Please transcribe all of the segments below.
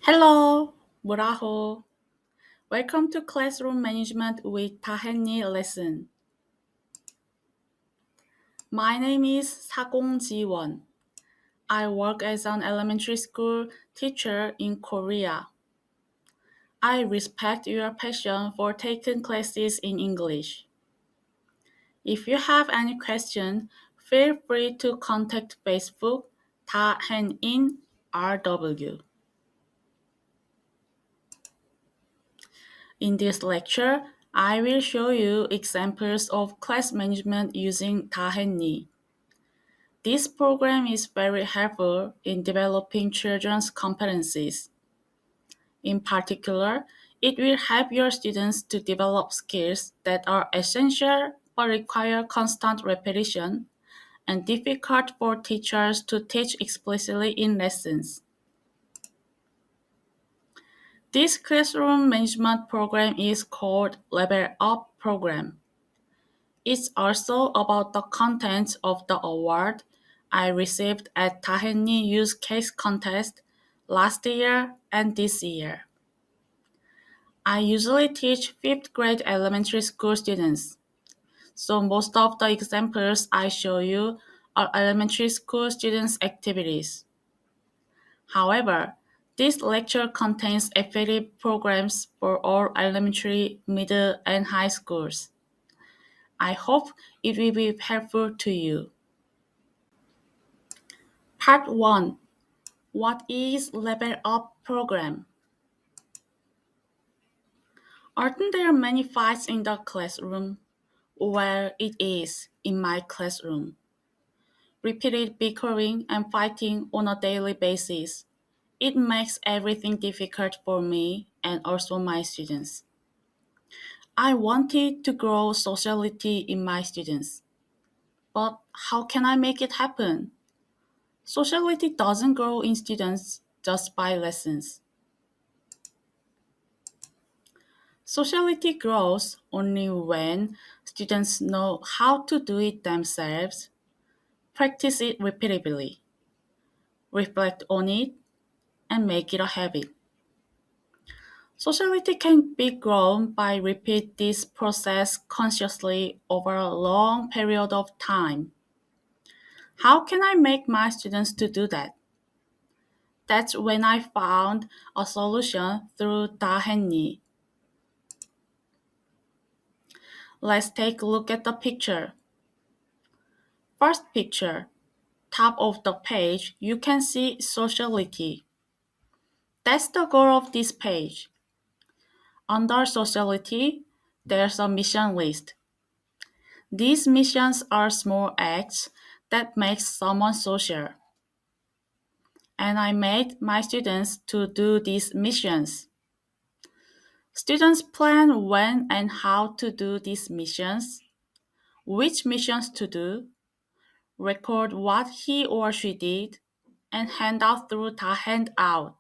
Hello, Muraho. Welcome to Classroom Management with Taheni lesson. My name is Sagong Ji-won. I work as an elementary school teacher in Korea. I respect your passion for taking classes in English. If you have any question, feel free to contact Facebook Tahenin RW. In this lecture, I will show you examples of class management using Taheni. This program is very helpful in developing children's competencies. In particular, it will help your students to develop skills that are essential but require constant repetition and difficult for teachers to teach explicitly in lessons. This classroom management program is called Level Up Program. It's also about the content of the award I received at Taheni Use Case Contest last year and this year. I usually teach 5th grade elementary school students, so most of the examples I show you are elementary school students' activities. However, this lecture contains effective programs for all elementary, middle, and high schools. I hope it will be helpful to you. Part 1. What is Level Up Program? Aren't there many fights in the classroom? Well, it is in my classroom. Repeated bickering and fighting on a daily basis. It makes everything difficult for me and also my students. I wanted to grow sociality in my students. But how can I make it happen? Sociality doesn't grow in students just by lessons. Sociality grows only when students know how to do it themselves, practice it repeatedly, reflect on it, and make it a habit. Sociality can be grown by repeat this process consciously over a long period of time. How can I make my students to do that? That's when I found a solution through Taheni. Let's take a look at the picture. First picture, top of the page, you can see sociality. That's the goal of this page. Under sociality, there's a mission list. These missions are small acts that make someone social. And I made my students to do these missions. Students plan when and how to do these missions, which missions to do, record what he or she did, and hand out through the handout.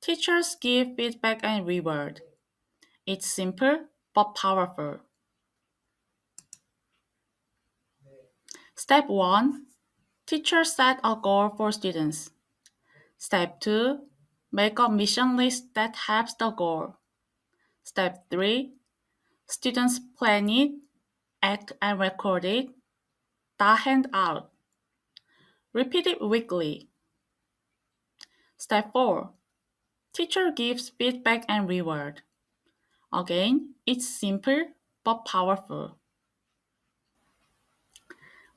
Teachers give feedback and reward. It's simple but powerful. Step 1. Teachers set a goal for students. Step 2. Make a mission list that helps the goal. Step 3. Students plan it, act and record it, the handout. Repeat it weekly. Step 4. Teacher gives feedback and reward. Again, it's simple but powerful.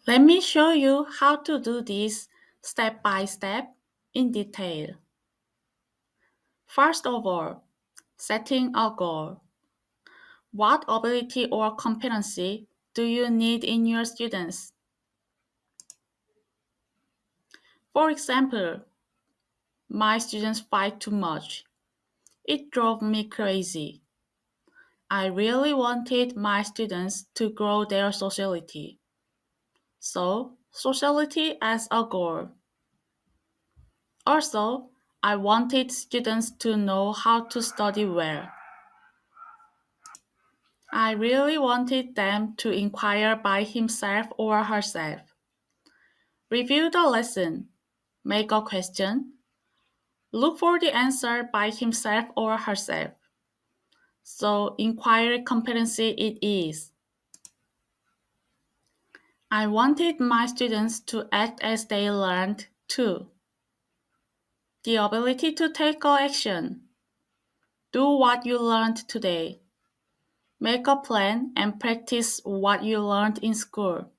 Let me show you how to do this step by step in detail. First of all, setting a goal. What ability or competency do you need in your students? For example, my students fight too much. It drove me crazy. I really wanted my students to grow their sociality. So, sociality as a goal. Also, I wanted students to know how to study well. I really wanted them to inquire by himself or herself. Review the lesson. Make a question. Look for the answer by himself or herself. So, inquiry competency it is. I wanted my students to act as they learned too. The ability to take action. Do what you learned today. Make a plan and practice what you learned in school.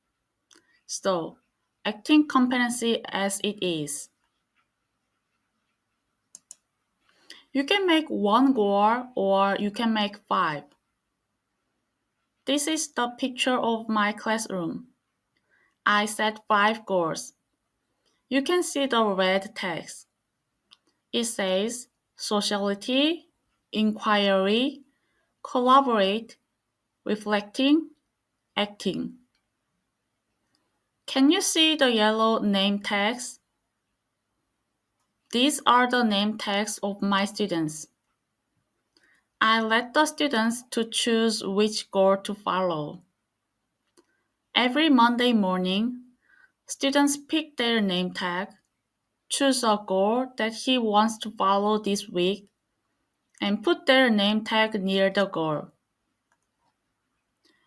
So, acting competency as it is. You can make one goal or you can make 5. This is the picture of my classroom. I set 5 goals. You can see the red text. It says sociality, inquiry, collaborate, reflecting, acting. Can you see the yellow name tags? These are the name tags of my students. I let the students to choose which goal to follow. Every Monday morning, students pick their name tag, choose a goal that he wants to follow this week, and put their name tag near the goal.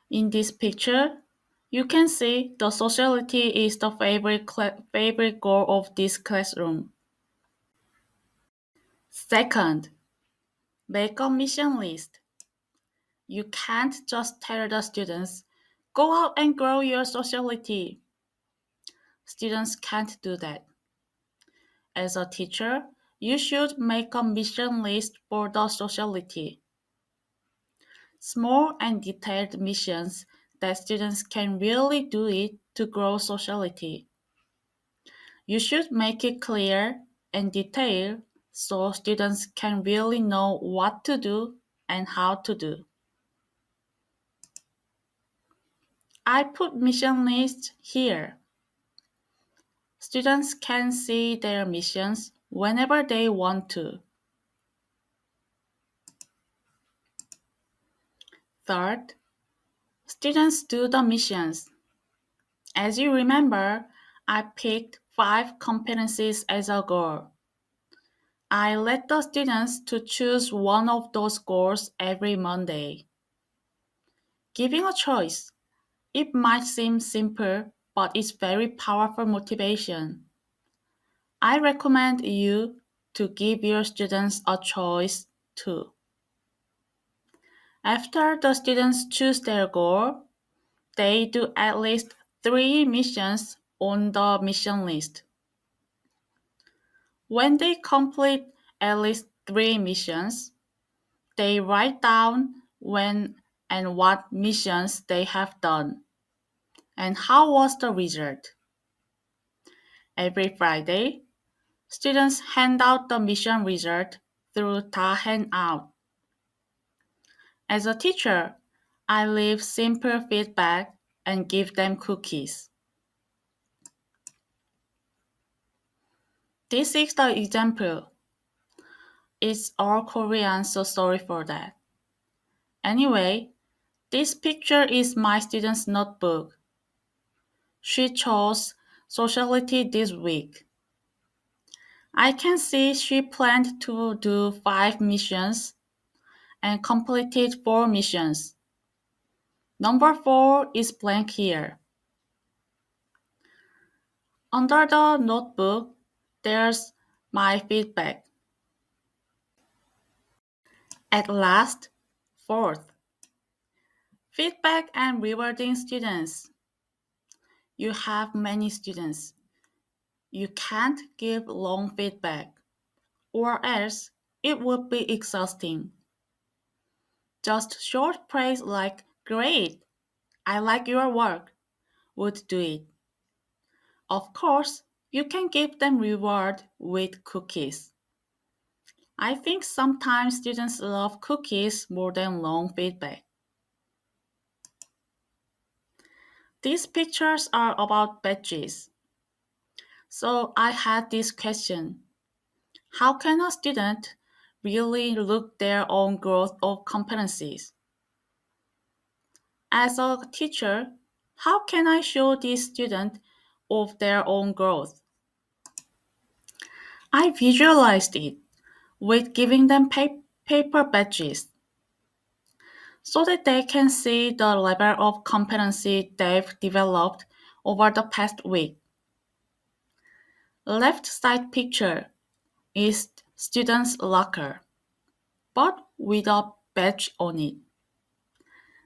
In this picture, you can see the sociality is the favorite goal of this classroom. Second, make a mission list. You can't just tell the students, go out and grow your sociality. Students can't do that. As a teacher, you should make a mission list for the sociality. Small and detailed missions that students can really do it to grow sociality. You should make it clear and detailed so students can really know what to do and how to do. I put mission lists here. Students can see their missions whenever they want to. Third, students do the missions. As you remember, I picked 5 competencies as a goal. I let the students to choose one of those goals every Monday. Giving a choice. It might seem simple, but it's very powerful motivation. I recommend you to give your students a choice too. After the students choose their goal, they do at least 3 missions on the mission list. When they complete at least 3 missions, they write down when and what missions they have done and how was the result. Every Friday, students hand out the mission result through the handout. As a teacher, I leave simple feedback and give them cookies. This is the example. It's all Korean, so sorry for that. Anyway, this picture is my student's notebook. She chose sociality this week. I can see she planned to do 5 missions and completed 4 missions. Number 4 is blank here. Under the notebook, there's my feedback. At last, fourth, feedback and rewarding students. You have many students. You can't give long feedback, or else it would be exhausting. Just short praise like, great, I like your work, would do it. Of course, you can give them reward with cookies. I think sometimes students love cookies more than long feedback. These pictures are about badges. So I had this question. How can a student really look their own growth of competencies? As a teacher, how can I show this student of their own growth? I visualized it with giving them paper badges so that they can see the level of competency they've developed over the past week. Left side picture is student's locker, but with a badge on it.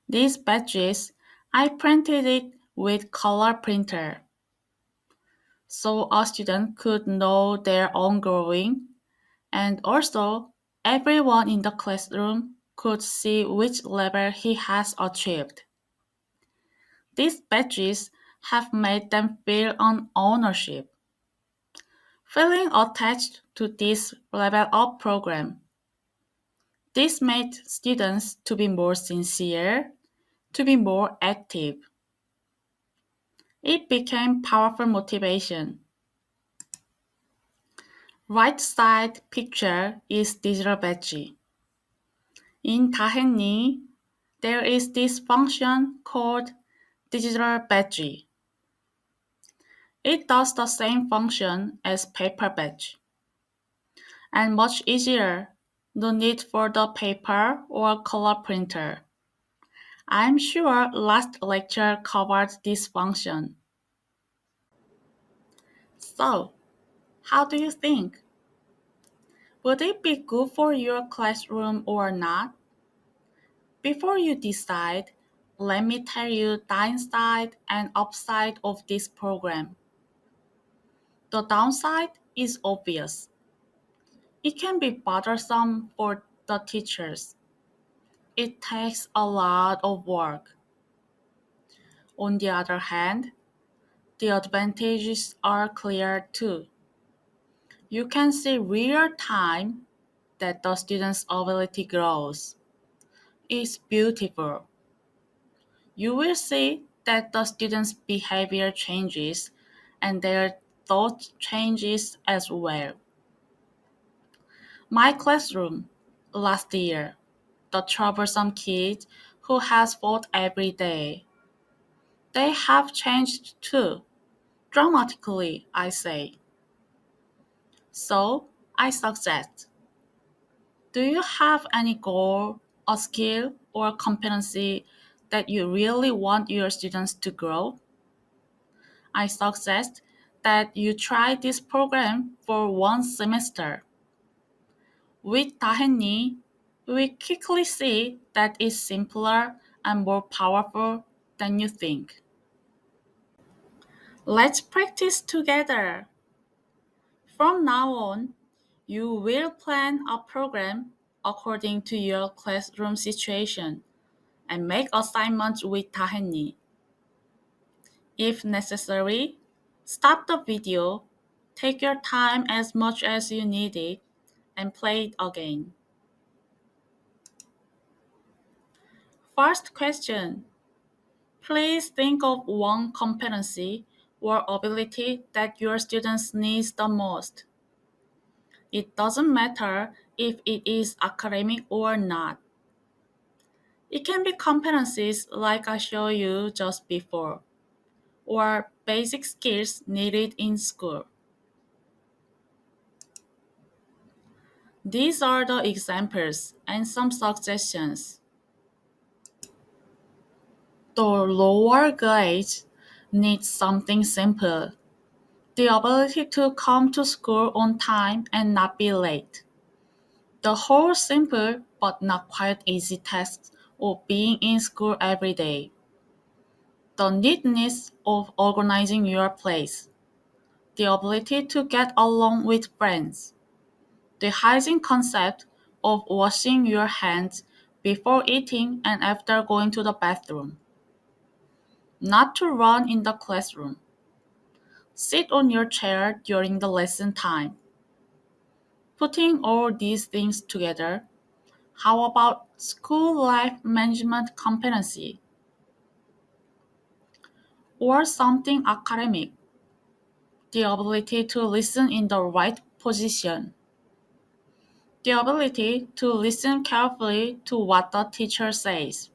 These badges, I printed it with color printer, so a student could know their own growing, and also everyone in the classroom could see which level he has achieved. These badges have made them feel an ownership, feeling attached to this level up program. This made students to be more sincere, to be more active. It became powerful motivation. Right side picture is digital badge. In Dahenni, there is this function called digital badge. It does the same function as paper badge and much easier. No need for the paper or color printer. I'm sure last lecture covered this function. So, how do you think? Would it be good for your classroom or not? Before you decide, let me tell you the downside and upside of this program. The downside is obvious. It can be bothersome for the teachers. It takes a lot of work. On the other hand, the advantages are clear too. You can see real time that the student's ability grows. It's beautiful. You will see that the student's behavior changes and their thought changes as well. My classroom last year, the troublesome kid who has fought every day, they have changed too, dramatically, I say. So, I suggest. Do you have any goal, a skill, or competency that you really want your students to grow? I suggest that you try this program for one semester. With Taheni, we quickly see that it's simpler and more powerful than you think. Let's practice together. From now on, you will plan a program according to your classroom situation and make assignments with Taheni. If necessary, stop the video, take your time as much as you need it, and play it again. First question. Please think of one competency or ability that your students need the most. It doesn't matter if it is academic or not. It can be competencies like I showed you just before, or basic skills needed in school. These are the examples and some suggestions. The lower grades need something simple. The ability to come to school on time and not be late. The whole simple but not quite easy task of being in school every day. The neatness of organizing your place. The ability to get along with friends. The hygiene concept of washing your hands before eating and after going to the bathroom. Not to run in the classroom. Sit on your chair during the lesson time. Putting all these things together, how about school life management competency? Or something academic, the ability to listen in the right position, the ability to listen carefully to what the teacher says,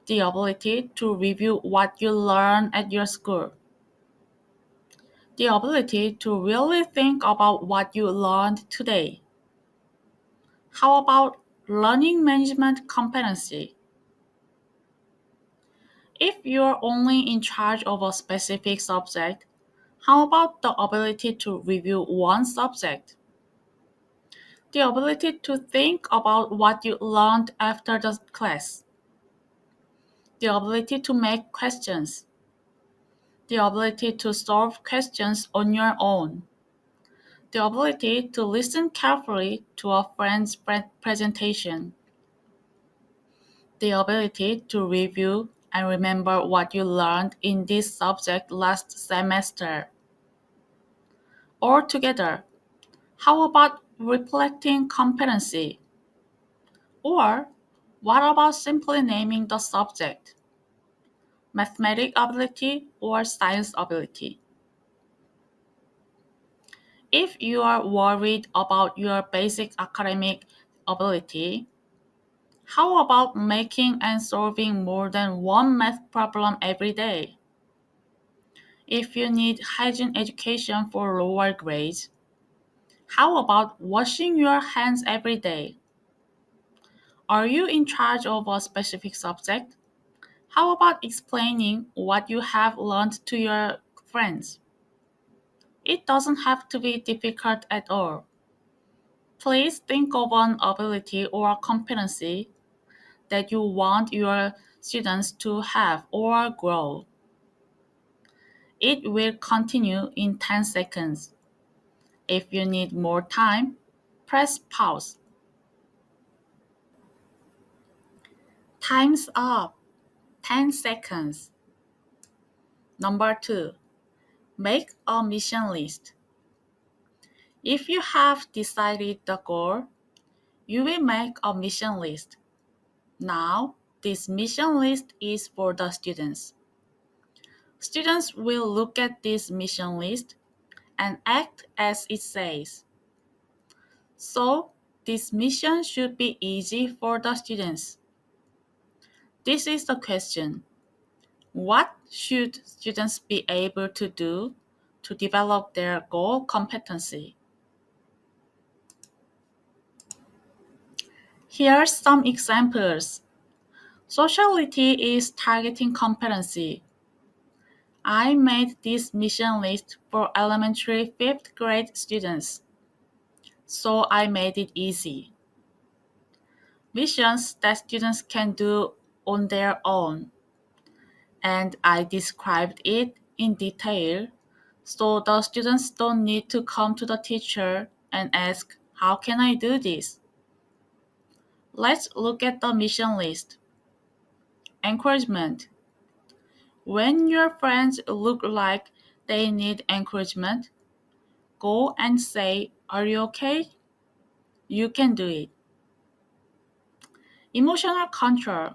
the ability to review what you learn at your school, The ability to really think about what you learned today. How about learning management competency? If you're only in charge of a specific subject, how about the ability to review one subject? The ability to think about what you learned after the class. The ability to make questions. The ability to solve questions on your own. The ability to listen carefully to a friend's presentation. The ability to review and remember what you learned in this subject last semester. Or together, how about reflecting competency? Or what about simply naming the subject? Mathematics ability or science ability? If you are worried about your basic academic ability, how about making and solving more than one math problem every day? If you need hygiene education for lower grades, how about washing your hands every day? Are you in charge of a specific subject? How about explaining what you have learned to your friends? It doesn't have to be difficult at all. Please think of an ability or competency that you want your students to have or grow. It will continue in 10 seconds. If you need more time, press pause. Time's up. 10 seconds. Number 2. Make a mission list. If you have decided the goal, you will make a mission list. Now, this mission list is for the students. Students will look at this mission list and act as it says. So, this mission should be easy for the students. This is the question. What should students be able to do to develop their goal competency? Here's some examples. Sociality is targeting competency. I made this mission list for elementary 5th grade students, so I made it easy. Missions that students can do on their own, and I described it in detail so the students don't need to come to the teacher and ask, how can I do this? Let's look at the mission list. Encouragement. When your friends look like they need encouragement, go and say, are you okay? You can do it. Emotional control.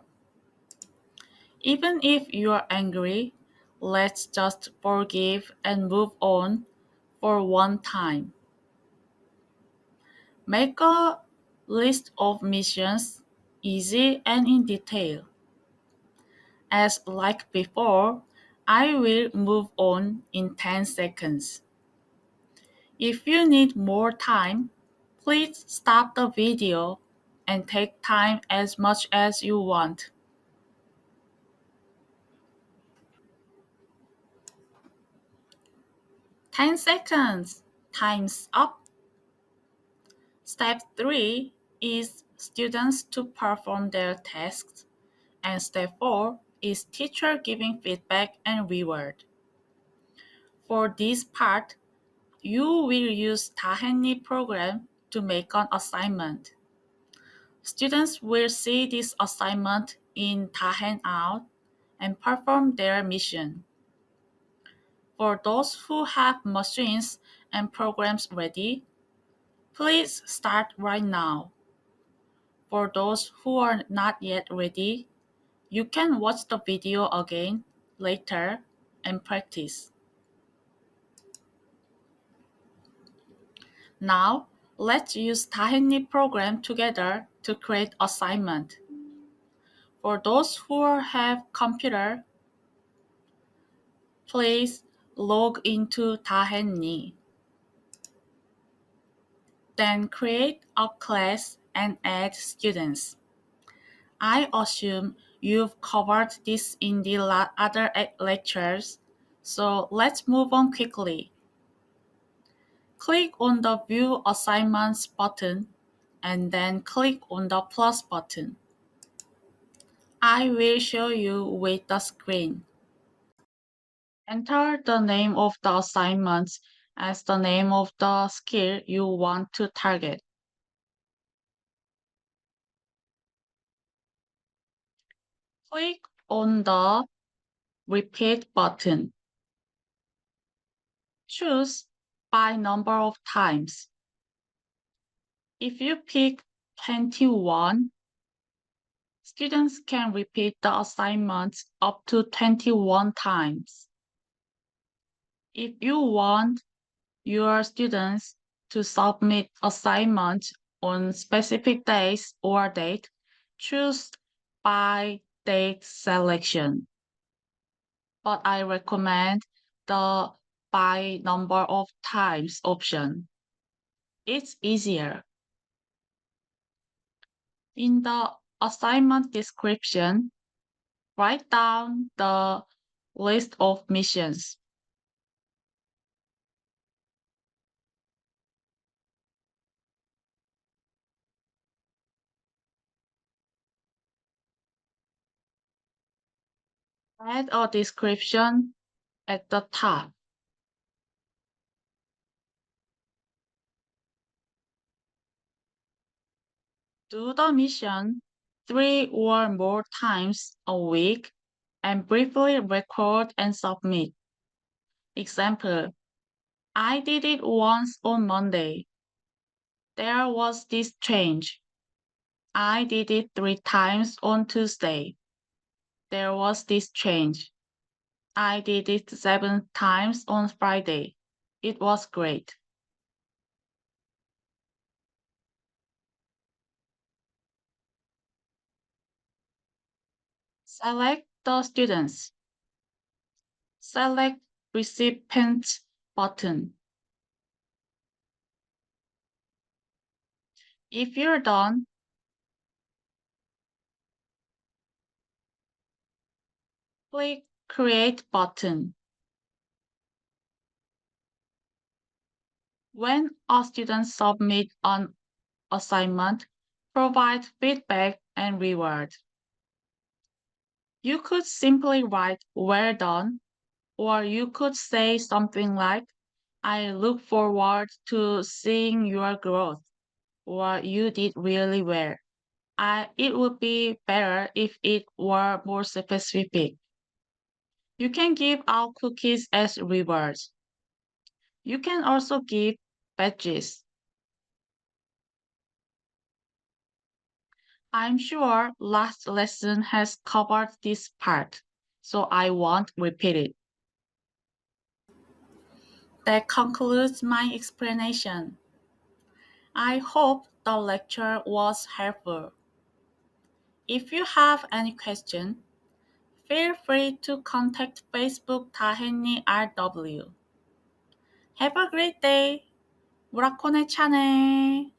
Even if you're angry, let's just forgive and move on for one time. Make a list of missions, easy and in detail. As like before, I will move on in 10 seconds. If you need more time, please stop the video and take time as much as you want. 10 seconds. Time's up. Step 3 is students to perform their tasks, and step 4 is teacher giving feedback and reward. For this part, you will use Taheni program to make an assignment. Students will see this assignment in Tahen Out and perform their mission. For those who have machines and programs ready, please start right now. For those who are not yet ready, you can watch the video again later and practice. Now, let's use Tahini program together to create assignment. For those who have computer, please log into 다했니. Then create a class and add students. I assume you've covered this in the other lectures, so let's move on quickly. Click on the View Assignments button and then click on the plus button. I will show you with the screen. Enter the name of the assignment as the name of the skill you want to target. Click on the Repeat button. Choose by number of times. If you pick 21, students can repeat the assignment up to 21 times. If you want your students to submit assignments on specific days or date, choose by date selection. But I recommend the by number of times option. It's easier. In the assignment description, write down the list of missions. Add a description at the top. Do the mission 3 or more times a week and briefly record and submit. Example, I did it once on Monday. There was this change. I did it 3 times on Tuesday. There was this change. I did it 7 times on Friday. It was great. Select the students. Select Recipient button. If you're done, click Create button. When a student submits an assignment, provide feedback and reward. You could simply write "well done," or you could say something like, "I look forward to seeing your growth," or "you did really well." It would be better if it were more specific. You can give out cookies as rewards. You can also give badges. I'm sure last lesson has covered this part, so I won't repeat it. That concludes my explanation. I hope the lecture was helpful. If you have any question, feel free to contact Facebook 다했니 RW. Have a great day. 무라코네 차네.